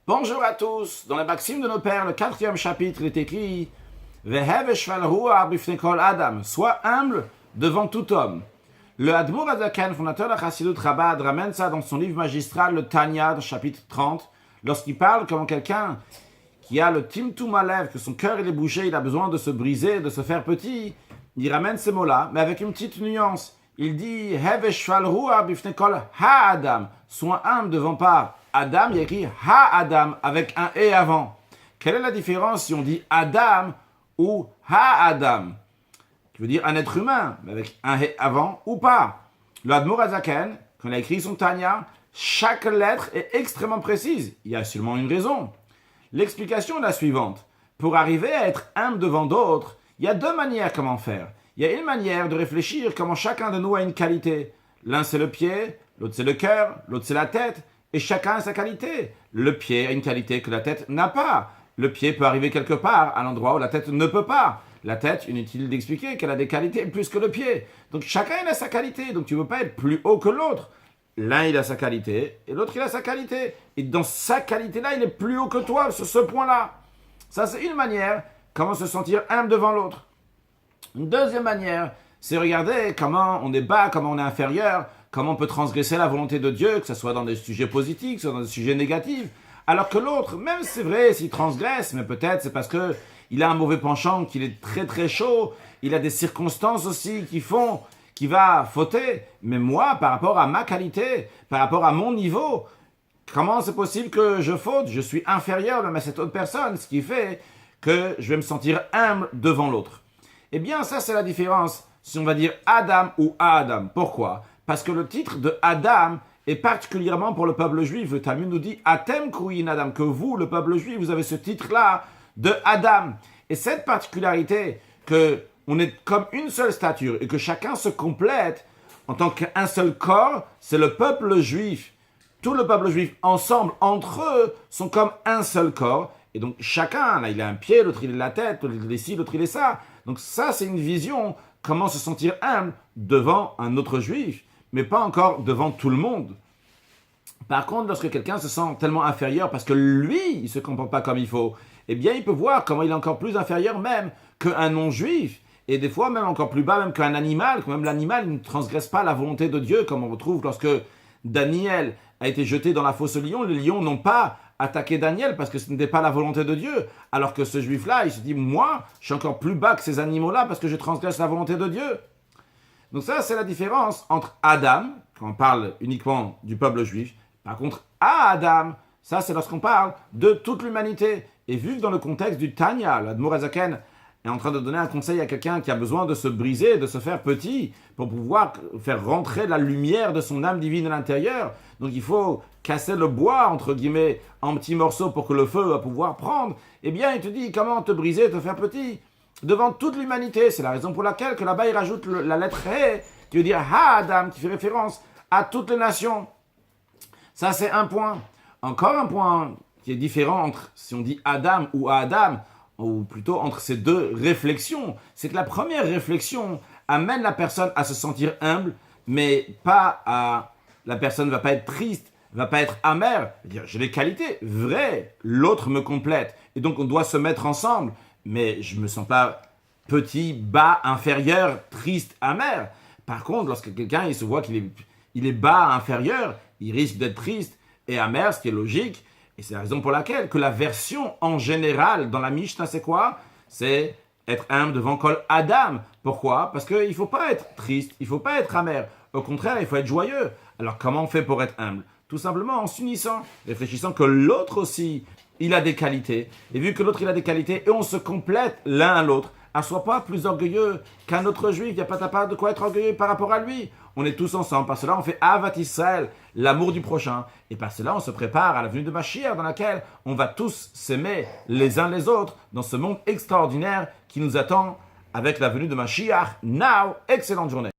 Bonjour à tous. Dans la Maxime de nos pères, le 4e chapitre, il est écrit Vehev shval ruach bifnei kol Adam. Sois humble devant tout homme. Le Admour Azaken, fondateur de la Chassidut Chabad, ramène ça dans son livre magistral, le Tanya, dans chapitre 30, lorsqu'il parle comment quelqu'un qui a le timtum alev, que son cœur il est bouché, il a besoin de se briser, de se faire petit, il ramène ces mots-là, mais avec une petite nuance. Il dit Hev shval ruach bifnei kol ha-Adam. Sois humble devant pas Adam, il y a écrit ha-Adam avec un et avant. Quelle est la différence si on dit Adam ou ha-Adam, qui veut dire un être humain, mais avec un et avant ou pas? Le Admour Azaken, quand il a écrit son Tanya, chaque lettre est extrêmement précise. Il y a seulement une raison. L'explication est la suivante. Pour arriver à être humble devant d'autres, il y a deux manières comment faire. Il y a une manière de réfléchir comment chacun de nous a une qualité. L'un c'est le pied, l'autre c'est le cœur, l'autre c'est la tête. Et chacun a sa qualité. Le pied a une qualité que la tête n'a pas. Le pied peut arriver quelque part, à l'endroit où la tête ne peut pas. La tête, inutile d'expliquer qu'elle a des qualités plus que le pied. Donc chacun il a sa qualité. Donc tu ne peux pas être plus haut que l'autre. L'un il a sa qualité et l'autre il a sa qualité. Et dans sa qualité-là, il est plus haut que toi sur ce point-là. Ça c'est une manière comment se sentir humble devant l'autre. Une deuxième manière, c'est regarder comment on est bas, comment on est inférieur, comment on peut transgresser la volonté de Dieu, que ce soit dans des sujets positifs, que ce soit dans des sujets négatifs. Alors que l'autre, même c'est vrai, s'il transgresse, mais peut-être c'est parce qu'il a un mauvais penchant, qu'il est très très chaud, il a des circonstances aussi qui font qu'il va fauter. Mais moi, par rapport à ma qualité, par rapport à mon niveau, comment c'est possible que je faute? Je suis inférieur même à cette autre personne, ce qui fait que je vais me sentir humble devant l'autre. Eh bien, ça c'est la différence si on va dire Adam ou Adam. Pourquoi? Parce que le titre de Adam est particulièrement pour le peuple juif. Le Talmud nous dit Atem Kruin Adam, que vous, le peuple juif, vous avez ce titre-là de Adam. Et cette particularité que on est comme une seule stature et que chacun se complète en tant qu'un seul corps, c'est le peuple juif. Tout le peuple juif ensemble, entre eux, sont comme un seul corps. Et donc chacun, là, il a un pied, l'autre il a la tête, l'autre il est ci, l'autre il est ça. Donc ça, c'est une vision, comment se sentir humble devant un autre juif, mais pas encore devant tout le monde. Par contre, lorsque quelqu'un se sent tellement inférieur parce que lui, il ne se comporte pas comme il faut, eh bien, il peut voir comment il est encore plus inférieur même qu'un non-juif. Et des fois, même encore plus bas, même qu'un animal, quand même l'animal ne transgresse pas la volonté de Dieu, comme on retrouve lorsque Daniel a été jeté dans la fosse aux lions. Les lions n'ont pas attaqué Daniel parce que ce n'était pas la volonté de Dieu. Alors que ce juif-là, il se dit, moi, je suis encore plus bas que ces animaux-là parce que je transgresse la volonté de Dieu. Donc ça, c'est la différence entre Adam, quand on parle uniquement du peuple juif. Par contre, Adam, ça c'est lorsqu'on parle de toute l'humanité. Et vu que dans le contexte du Tanya, l'Admour Azaken est en train de donner un conseil à quelqu'un qui a besoin de se briser, de se faire petit, pour pouvoir faire rentrer la lumière de son âme divine à l'intérieur. Donc il faut casser le bois, entre guillemets, en petits morceaux pour que le feu va pouvoir prendre. Eh bien, il te dit comment te briser, te faire petit devant toute l'humanité. C'est la raison pour laquelle que là-bas, il rajoute la lettre He, qui veut dire Ha-Adam, qui fait référence à toutes les nations. Ça, c'est un point. Encore un point qui est différent entre, si on dit Adam ou Adam, ou plutôt entre ces deux réflexions, c'est que la première réflexion amène la personne à se sentir humble, mais pas à... La personne ne va pas être triste, ne va pas être amère. Dire, j'ai des qualités vraies, l'autre me complète. Et donc, on doit se mettre ensemble. Mais je ne me sens pas petit, bas, inférieur, triste, amer. Par contre, lorsque quelqu'un il se voit qu'il est bas, inférieur, il risque d'être triste et amer, ce qui est logique. Et c'est la raison pour laquelle que la version en général dans la Mishnah, c'est quoi? C'est être humble devant Kol Adam. Pourquoi? Parce qu'il ne faut pas être triste, il ne faut pas être amer. Au contraire, il faut être joyeux. Alors comment on fait pour être humble? Tout simplement en s'unissant, réfléchissant que l'autre aussi, il a des qualités. Et vu que l'autre, il a des qualités, et on se complète l'un à l'autre, ne sois pas plus orgueilleux qu'un autre juif. Il n'y a pas de quoi être orgueilleux par rapport à lui. On est tous ensemble. Par cela, on fait Avat Israël, l'amour du prochain. Et par cela, on se prépare à la venue de Mashiach, dans laquelle on va tous s'aimer les uns les autres dans ce monde extraordinaire qui nous attend avec la venue de Mashiach. Now, excellente journée.